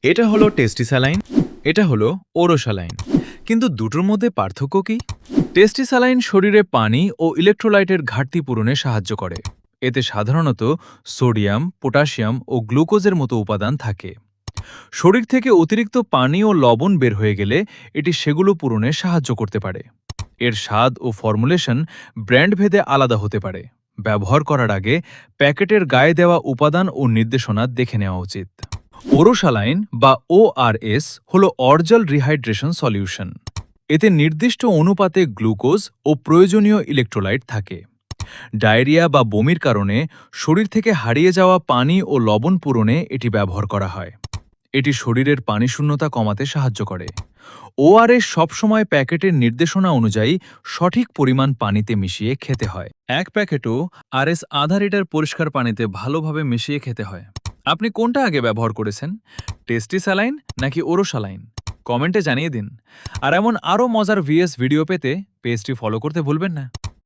এটা হলো টেস্টিস্যালাইন, এটা হলো ওরোস্যালাইন। কিন্তু দুটোর মধ্যে পার্থক্য কি? টেস্টিস্যালাইন শরীরে পানি ও ইলেকট্রোলাইটের ঘাটতি পূরণে সাহায্য করে। এতে সাধারণত সোডিয়াম, পটাশিয়াম ও গ্লুকোজের মতো উপাদান থাকে। শরীর থেকে অতিরিক্ত পানি ও লবণ বের হয়ে গেলে এটি সেগুলো পূরণে সাহায্য করতে পারে। এর স্বাদ ও ফর্মুলেশন ব্র্যান্ড ভেদে আলাদা হতে পারে। ব্যবহার করার আগে প্যাকেটের গায়ে দেওয়া উপাদান ও নির্দেশনা দেখে নেওয়া উচিত। ওরোস্যালাইন বা ওআরএস হল অর্জাল রিহাইড্রেশন সলিউশন। এতে নির্দিষ্ট অনুপাতে গ্লুকোজ ও প্রয়োজনীয় ইলেকট্রোলাইট থাকে। ডায়রিয়া বা বমির কারণে শরীর থেকে হারিয়ে যাওয়া পানি ও লবণ পূরণে এটি ব্যবহার করা হয়। এটি শরীরের পানিশূন্যতা কমাতে সাহায্য করে। ওআরএস সবসময় প্যাকেটের নির্দেশনা অনুযায়ী সঠিক পরিমাণ পানিতে মিশিয়ে খেতে হয়। এক প্যাকেটও আরএস আধা লিটার পরিষ্কার পানিতে ভালোভাবে মিশিয়ে খেতে হয়। আপনি কোনটা আগে ব্যবহার করেছেন, টেস্টিস্যালাইন নাকি ওরোস্যালাইন? কমেন্টে জানিয়ে দিন। আর এমন আরও মজার ভিএস ভিডিও পেতে পেজটি ফলো করতে ভুলবেন না।